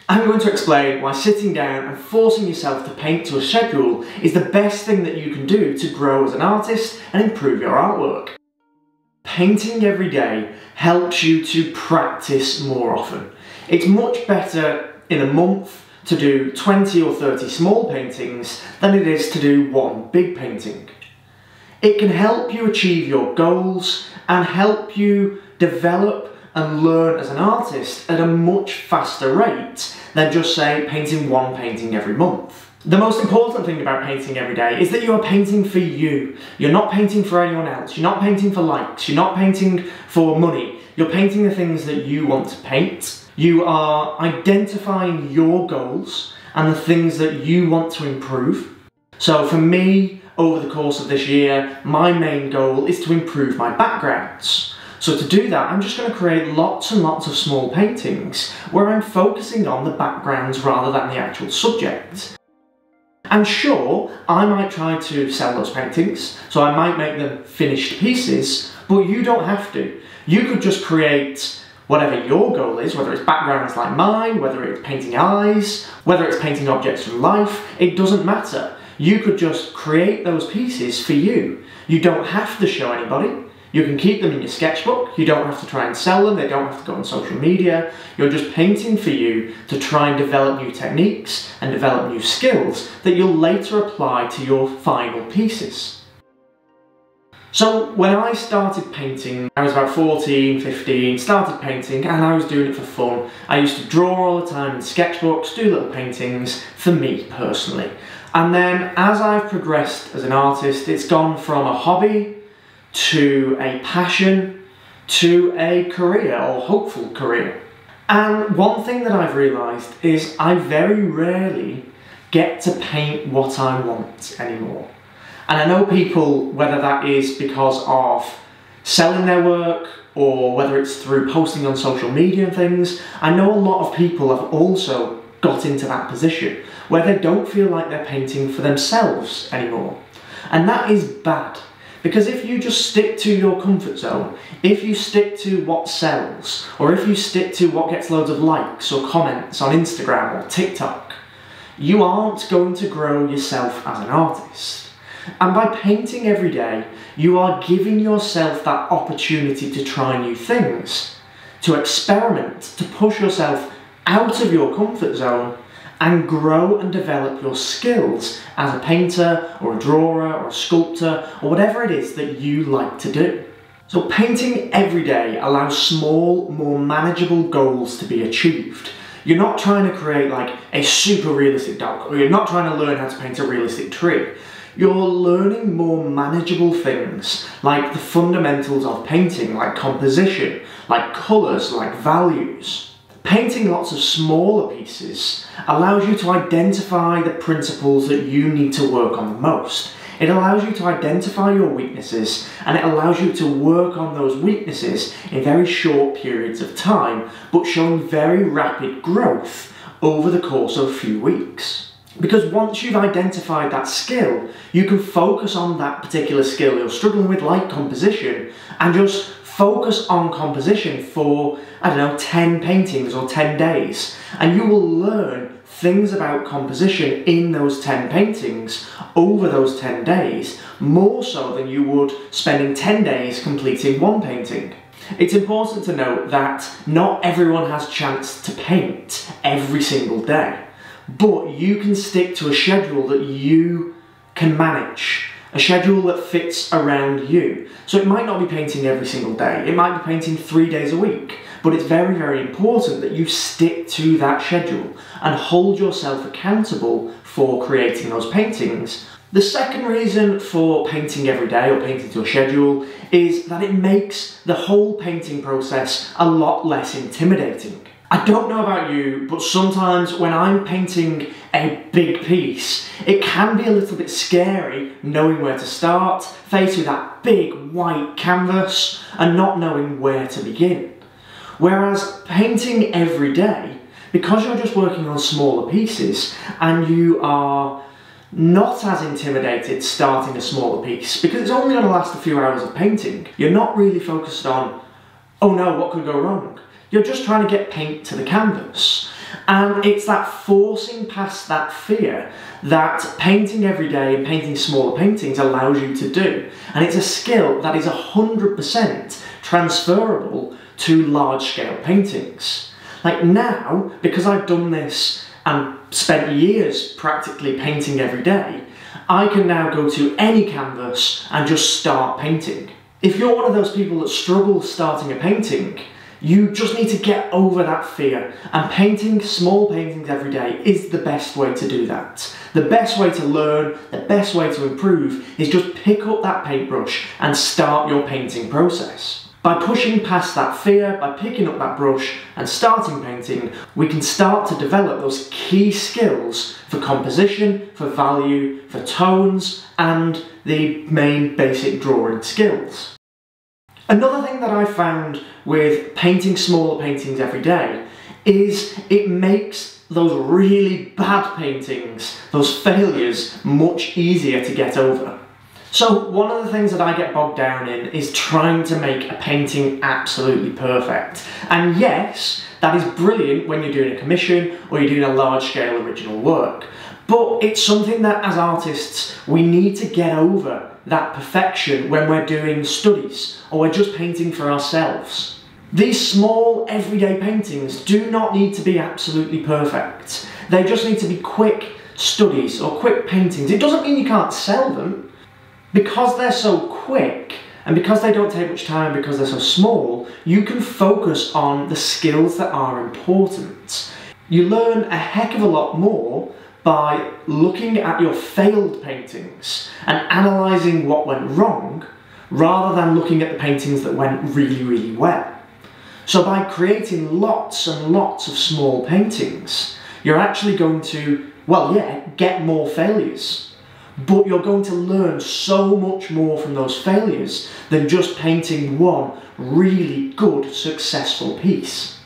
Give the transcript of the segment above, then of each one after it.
I'm going to explain why sitting down and forcing yourself to paint to a schedule is the best thing that you can do to grow as an artist and improve your artwork. Painting every day helps you to practice more often. It's much better in a month to do 20 or 30 small paintings than it is to do one big painting. It can help you achieve your goals and help you develop and learn as an artist at a much faster rate than just, say, painting one painting every month. The most important thing about painting every day is that you are painting for you. You're not painting for anyone else. You're not painting for likes. You're not painting for money. You're painting the things that you want to paint. You are identifying your goals and the things that you want to improve. So for me, over the course of this year, my main goal is to improve my backgrounds. So to do that, I'm just going to create lots and lots of small paintings where I'm focusing on the backgrounds rather than the actual subject. And sure, I might try to sell those paintings, so I might make them finished pieces, but you don't have to. You could just create whatever your goal is, whether it's backgrounds like mine, whether it's painting eyes, whether it's painting objects from life, it doesn't matter. You could just create those pieces for you. You don't have to show anybody. You can keep them in your sketchbook. You don't have to try and sell them. They don't have to go on social media. You're just painting for you to try and develop new techniques and develop new skills that you'll later apply to your final pieces. So when I started painting, I was about 14, 15, started painting and I was doing it for fun. I used to draw all the time in sketchbooks, do little paintings for me personally. And then as I've progressed as an artist, it's gone from a hobby to a passion to a career or hopeful career. And one thing that I've realised is I very rarely get to paint what I want anymore. And I know people, whether that is because of selling their work or whether it's through posting on social media and things, I know a lot of people have also got into that position where they don't feel like they're painting for themselves anymore. And that is bad, because if you just stick to your comfort zone, if you stick to what sells, or if you stick to what gets loads of likes or comments on Instagram or TikTok, you aren't going to grow yourself as an artist. And by painting every day, you are giving yourself that opportunity to try new things, to experiment, to push yourself out of your comfort zone and grow and develop your skills as a painter or a drawer or a sculptor or whatever it is that you like to do. So painting every day allows small, more manageable goals to be achieved. You're not trying to create like a super realistic dog, or you're not trying to learn how to paint a realistic tree. You're learning more manageable things, like the fundamentals of painting, like composition, like colours, like values. Painting lots of smaller pieces allows you to identify the principles that you need to work on the most. It allows you to identify your weaknesses, and it allows you to work on those weaknesses in very short periods of time, but showing very rapid growth over the course of a few weeks. Because once you've identified that skill, you can focus on that particular skill you're struggling with, like composition, and just focus on composition for, 10 paintings or 10 days. And you will learn things about composition in those 10 paintings over those 10 days, more so than you would spending 10 days completing one painting. It's important to note that not everyone has a chance to paint every single day. But you can stick to a schedule that you can manage, a schedule that fits around you. So it might not be painting every single day, it might be painting 3 days a week, but it's very, very important that you stick to that schedule and hold yourself accountable for creating those paintings. The second reason for painting every day or painting to a schedule is that it makes the whole painting process a lot less intimidating. I don't know about you, but sometimes when I'm painting a big piece, it can be a little bit scary knowing where to start, faced with that big white canvas and not knowing where to begin. Whereas painting every day, because you're just working on smaller pieces and you are not as intimidated starting a smaller piece, because it's only going to last a few hours of painting, you're not really focused on, oh no, what could go wrong? You're just trying to get paint to the canvas. And it's that forcing past that fear that painting every day and painting smaller paintings allows you to do. And it's a skill that is 100% transferable to large-scale paintings. Like now, because I've done this and spent years practically painting every day, I can now go to any canvas and just start painting. If you're one of those people that struggles starting a painting, you just need to get over that fear, and painting small paintings every day is the best way to do that. The best way to learn, the best way to improve is just pick up that paintbrush and start your painting process. By pushing past that fear, by picking up that brush and starting painting, we can start to develop those key skills for composition, for value, for tones, and the main basic drawing skills. Another thing that I found with painting smaller paintings every day is it makes those really bad paintings, those failures, much easier to get over. So one of the things that I get bogged down in is trying to make a painting absolutely perfect. And yes, that is brilliant when you're doing a commission or you're doing a large-scale original work. But it's something that as artists, we need to get over that perfection when we're doing studies or we're just painting for ourselves. These small, everyday paintings do not need to be absolutely perfect. They just need to be quick studies or quick paintings. It doesn't mean you can't sell them. Because they're so quick, and because they don't take much time, because they're so small, you can focus on the skills that are important. You learn a heck of a lot more by looking at your failed paintings and analysing what went wrong, rather than looking at the paintings that went really, really well. So by creating lots and lots of small paintings, you're actually going to, well, yeah, get more failures. But you're going to learn so much more from those failures than just painting one really good, successful piece.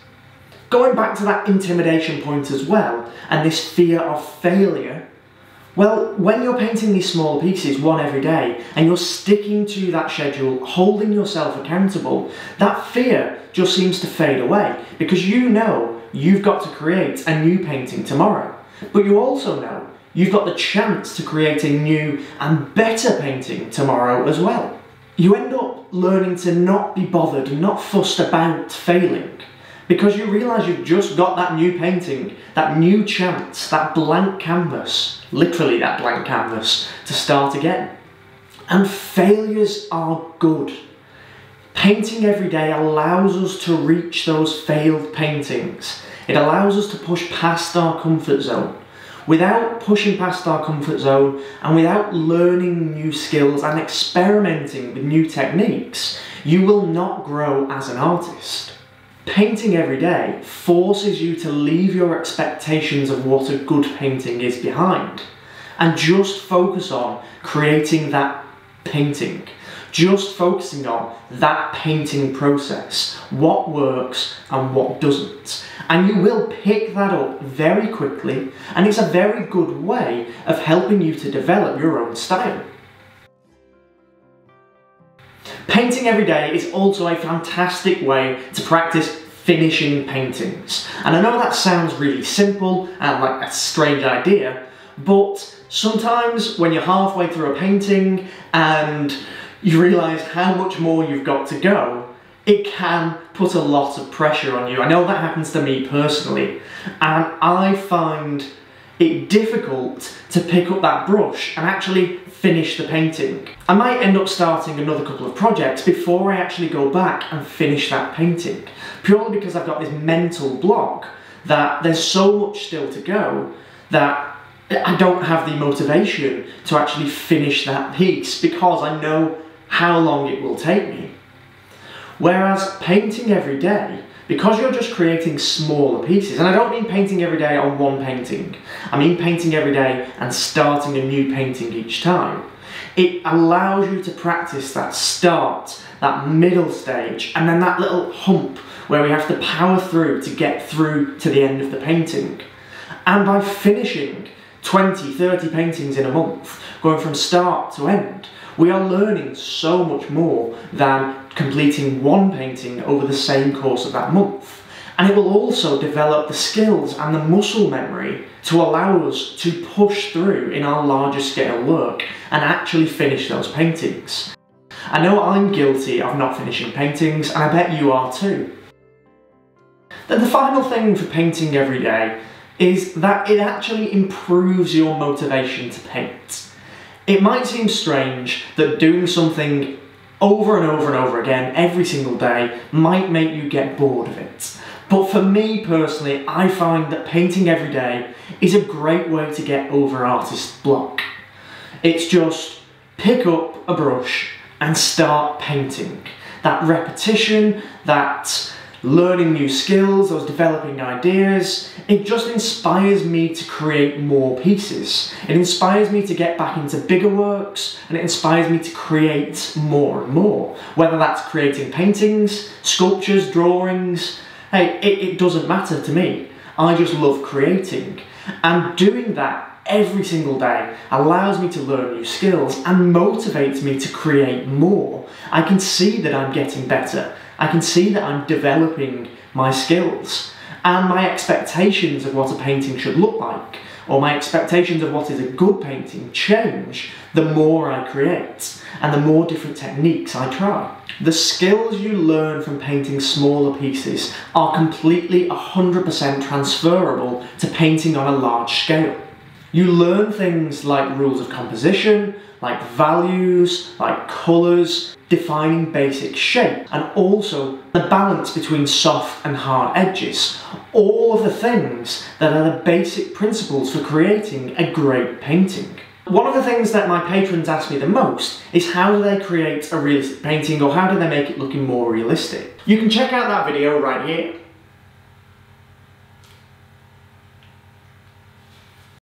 Going back to that intimidation point as well, and this fear of failure, well, when you're painting these smaller pieces, one every day, and you're sticking to that schedule, holding yourself accountable, that fear just seems to fade away, because you know you've got to create a new painting tomorrow. But you also know you've got the chance to create a new and better painting tomorrow as well. You end up learning to not be bothered and not fussed about failing, because you realise you've just got that new painting, that new chance, that blank canvas, literally that blank canvas, to start again. And failures are good. Painting every day allows us to reach those failed paintings. It allows us to push past our comfort zone. Without pushing past our comfort zone and without learning new skills and experimenting with new techniques, you will not grow as an artist. Painting every day forces you to leave your expectations of what a good painting is behind and just focus on creating that painting. Just focusing on that painting process, what works and what doesn't. And you will pick that up very quickly, and it's a very good way of helping you to develop your own style. Painting every day is also a fantastic way to practice finishing paintings. And I know that sounds really simple and like a strange idea, but sometimes when you're halfway through a painting and you realise how much more you've got to go, it can put a lot of pressure on you. I know that happens to me personally, and I find it difficult to pick up that brush and actually finish the painting. I might end up starting another couple of projects before I actually go back and finish that painting, purely because I've got this mental block that there's so much still to go that I don't have the motivation to actually finish that piece because I know how long it will take me. Whereas painting every day, because you're just creating smaller pieces, and I don't mean painting every day on one painting, I mean painting every day and starting a new painting each time, it allows you to practice that start, that middle stage, and then that little hump where we have to power through to get through to the end of the painting. And by finishing 20, 30 paintings in a month, going from start to end, we are learning so much more than completing one painting over the same course of that month. And it will also develop the skills and the muscle memory to allow us to push through in our larger scale work and actually finish those paintings. I know I'm guilty of not finishing paintings, and I bet you are too. Then the final thing for painting every day is that it actually improves your motivation to paint. It might seem strange that doing something over and over and over again every single day might make you get bored of it. But for me personally, I find that painting every day is a great way to get over artist block. It's just pick up a brush and start painting. That repetition, that learning new skills, those developing ideas, it just inspires me to create more pieces. It inspires me to get back into bigger works, and it inspires me to create more and more. Whether that's creating paintings, sculptures, drawings, hey, it doesn't matter to me. I just love creating. And doing that every single day allows me to learn new skills and motivates me to create more. I can see that I'm getting better. I can see that I'm developing my skills. And my expectations of what a painting should look like, or my expectations of what is a good painting, change the more I create and the more different techniques I try. The skills you learn from painting smaller pieces are completely 100% transferable to painting on a large scale. You learn things like rules of composition, like values, like colours, defining basic shape, and also the balance between soft and hard edges. All of the things that are the basic principles for creating a great painting. One of the things that my patrons ask me the most is how do they create a realistic painting, or how do they make it looking more realistic? You can check out that video right here.